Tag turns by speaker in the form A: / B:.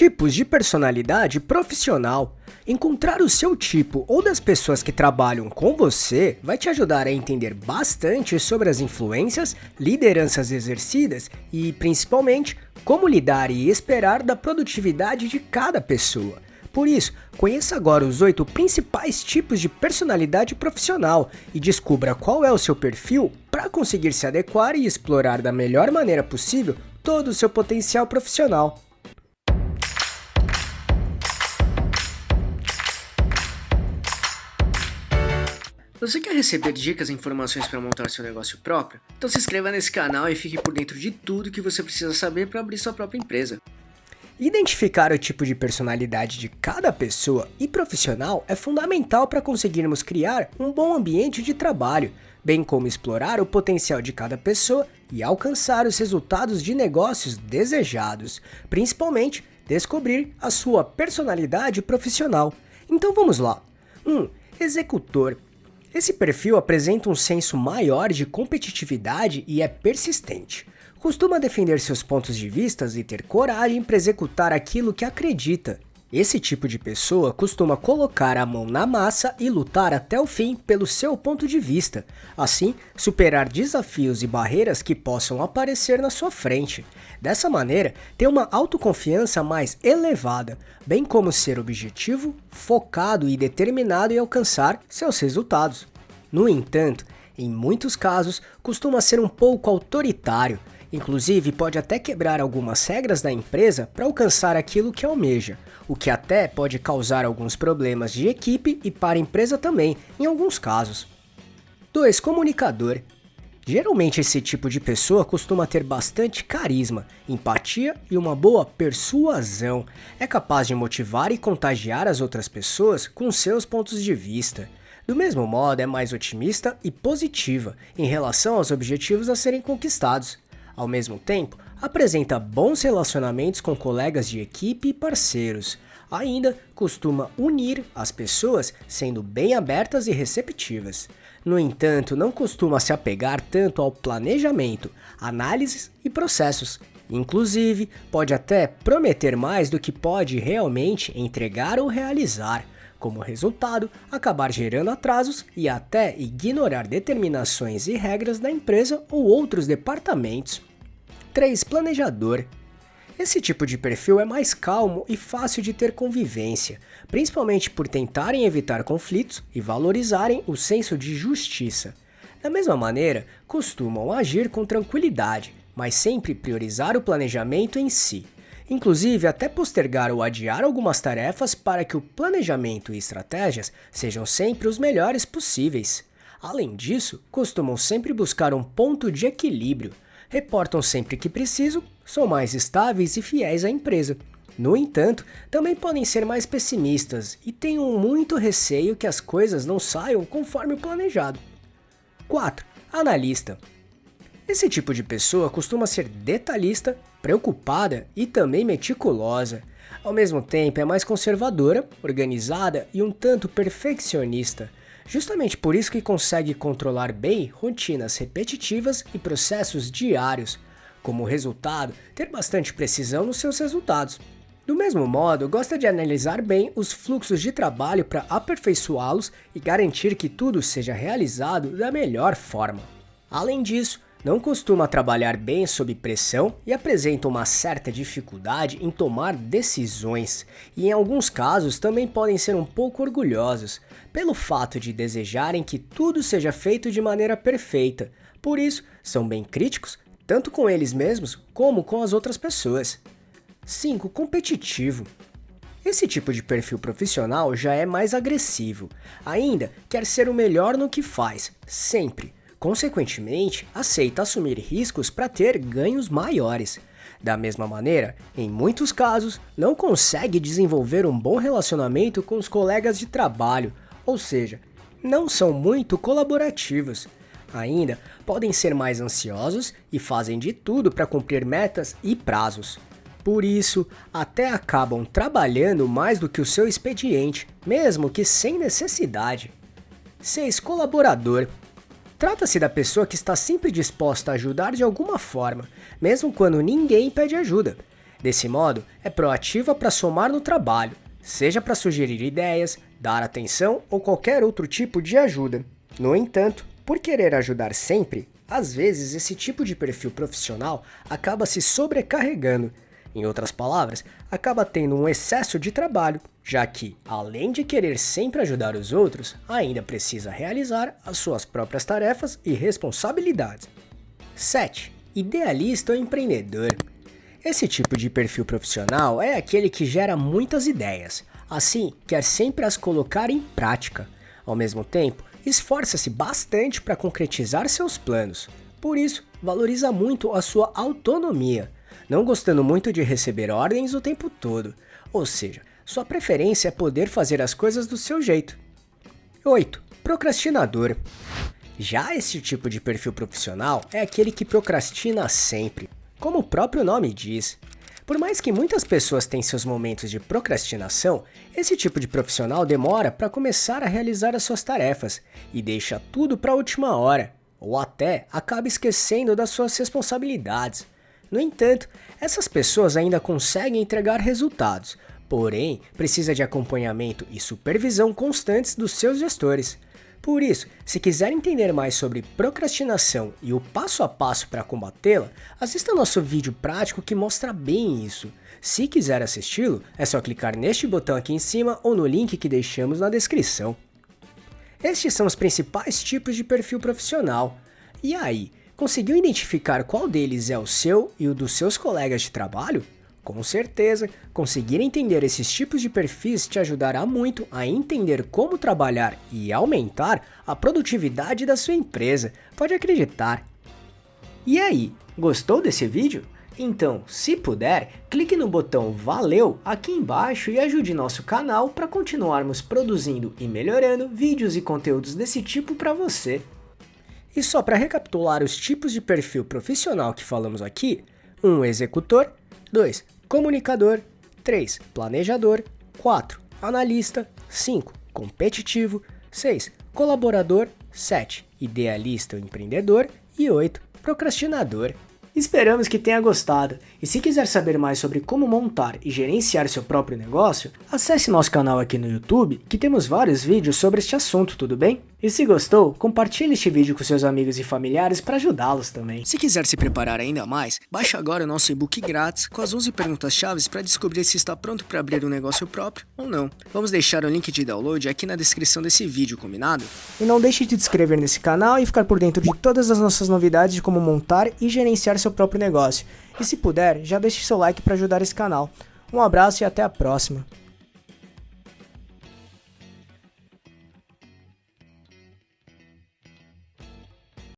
A: Tipos de personalidade profissional. Encontrar o seu tipo ou das pessoas que trabalham com você vai te ajudar a entender bastante sobre as influências, lideranças exercidas e, principalmente, como lidar e esperar da produtividade de cada pessoa. Por isso, conheça agora os 8 principais tipos de personalidade profissional e descubra qual é o seu perfil para conseguir se adequar e explorar da melhor maneira possível todo o seu potencial profissional.
B: Você quer receber dicas e informações para montar seu negócio próprio? Então se inscreva nesse canal e fique por dentro de tudo que você precisa saber para abrir sua própria empresa.
A: Identificar o tipo de personalidade de cada pessoa e profissional é fundamental para conseguirmos criar um bom ambiente de trabalho, bem como explorar o potencial de cada pessoa e alcançar os resultados de negócios desejados, principalmente descobrir a sua personalidade profissional. Então vamos lá. 1. Executor. Esse perfil apresenta um senso maior de competitividade e é persistente. Costuma defender seus pontos de vista e ter coragem para executar aquilo que acredita. Esse tipo de pessoa costuma colocar a mão na massa e lutar até o fim pelo seu ponto de vista. Assim, superar desafios e barreiras que possam aparecer na sua frente. Dessa maneira, ter uma autoconfiança mais elevada, bem como ser objetivo, focado e determinado em alcançar seus resultados. No entanto, em muitos casos, costuma ser um pouco autoritário. Inclusive, pode até quebrar algumas regras da empresa para alcançar aquilo que almeja, o que até pode causar alguns problemas de equipe e para a empresa também, em alguns casos. 2. Comunicador. Geralmente esse tipo de pessoa costuma ter bastante carisma, empatia e uma boa persuasão. É capaz de motivar e contagiar as outras pessoas com seus pontos de vista. Do mesmo modo, é mais otimista e positiva em relação aos objetivos a serem conquistados. Ao mesmo tempo, apresenta bons relacionamentos com colegas de equipe e parceiros. Ainda costuma unir as pessoas sendo bem abertas e receptivas. No entanto, não costuma se apegar tanto ao planejamento, análises e processos. Inclusive, pode até prometer mais do que pode realmente entregar ou realizar. Como resultado, acabar gerando atrasos e até ignorar determinações e regras da empresa ou outros departamentos. 3. Planejador. Esse tipo de perfil é mais calmo e fácil de ter convivência, principalmente por tentarem evitar conflitos e valorizarem o senso de justiça. Da mesma maneira, costumam agir com tranquilidade, mas sempre priorizar o planejamento em si. Inclusive, até postergar ou adiar algumas tarefas para que o planejamento e estratégias sejam sempre os melhores possíveis. Além disso, costumam sempre buscar um ponto de equilíbrio. Reportam sempre que preciso, são mais estáveis e fiéis à empresa. No entanto, também podem ser mais pessimistas e tenham muito receio que as coisas não saiam conforme o planejado. 4. Analista. Esse tipo de pessoa costuma ser detalhista, preocupada e também meticulosa. Ao mesmo tempo, é mais conservadora, organizada e um tanto perfeccionista. Justamente por isso que consegue controlar bem rotinas repetitivas e processos diários. Como resultado, ter bastante precisão nos seus resultados. Do mesmo modo, gosta de analisar bem os fluxos de trabalho para aperfeiçoá-los e garantir que tudo seja realizado da melhor forma. Além disso, não costuma trabalhar bem sob pressão e apresenta uma certa dificuldade em tomar decisões, e em alguns casos também podem ser um pouco orgulhosos, pelo fato de desejarem que tudo seja feito de maneira perfeita. Por isso, são bem críticos, tanto com eles mesmos como com as outras pessoas. 5. Competitivo. Esse tipo de perfil profissional já é mais agressivo. Ainda quer ser o melhor no que faz, sempre. Consequentemente, aceita assumir riscos para ter ganhos maiores. Da mesma maneira, em muitos casos, não consegue desenvolver um bom relacionamento com os colegas de trabalho, ou seja, não são muito colaborativos. Ainda podem ser mais ansiosos e fazem de tudo para cumprir metas e prazos. Por isso, até acabam trabalhando mais do que o seu expediente, mesmo que sem necessidade. 6. Colaborador. Trata-se da pessoa que está sempre disposta a ajudar de alguma forma, mesmo quando ninguém pede ajuda. Desse modo, é proativa para somar no trabalho, seja para sugerir ideias, dar atenção ou qualquer outro tipo de ajuda. No entanto, por querer ajudar sempre, às vezes esse tipo de perfil profissional acaba se sobrecarregando. Em outras palavras, acaba tendo um excesso de trabalho, já que, além de querer sempre ajudar os outros, ainda precisa realizar as suas próprias tarefas e responsabilidades. 7. Idealista ou empreendedor. Esse tipo de perfil profissional é aquele que gera muitas ideias, assim quer sempre as colocar em prática. Ao mesmo tempo, esforça-se bastante para concretizar seus planos. Por isso, valoriza muito a sua autonomia, não gostando muito de receber ordens o tempo todo. Ou seja, sua preferência é poder fazer as coisas do seu jeito. 8. Procrastinador. Já esse tipo de perfil profissional é aquele que procrastina sempre, como o próprio nome diz. Por mais que muitas pessoas tenham seus momentos de procrastinação, esse tipo de profissional demora para começar a realizar as suas tarefas e deixa tudo para a última hora, ou até acaba esquecendo das suas responsabilidades. No entanto, essas pessoas ainda conseguem entregar resultados, porém precisa de acompanhamento e supervisão constantes dos seus gestores. Por isso, se quiser entender mais sobre procrastinação e o passo a passo para combatê-la, assista nosso vídeo prático que mostra bem isso. Se quiser assisti-lo, é só clicar neste botão aqui em cima ou no link que deixamos na descrição. Estes são os principais tipos de perfil profissional. E aí, conseguiu identificar qual deles é o seu e o dos seus colegas de trabalho? Com certeza, conseguir entender esses tipos de perfis te ajudará muito a entender como trabalhar e aumentar a produtividade da sua empresa, pode acreditar. E aí, gostou desse vídeo? Então, se puder, clique no botão Valeu aqui embaixo e ajude nosso canal para continuarmos produzindo e melhorando vídeos e conteúdos desse tipo para você. E só para recapitular os tipos de perfil profissional que falamos aqui: 1. Executor, 2. Comunicador, 3. Planejador, 4. Analista, 5. Competitivo, 6. Colaborador, 7. Idealista ou empreendedor e 8. Procrastinador. Esperamos que tenha gostado, e se quiser saber mais sobre como montar e gerenciar seu próprio negócio, acesse nosso canal aqui no YouTube, que temos vários vídeos sobre este assunto, tudo bem? E se gostou, compartilhe este vídeo com seus amigos e familiares para ajudá-los também.
B: Se quiser se preparar ainda mais, baixe agora o nosso e-book grátis com as 11 perguntas-chave para descobrir se está pronto para abrir um negócio próprio ou não. Vamos deixar o link de download aqui na descrição desse vídeo, combinado?
A: E não deixe de se inscrever nesse canal e ficar por dentro de todas as nossas novidades de como montar e gerenciar seu próprio negócio. E se puder, já deixe seu like para ajudar esse canal. Um abraço e até a próxima.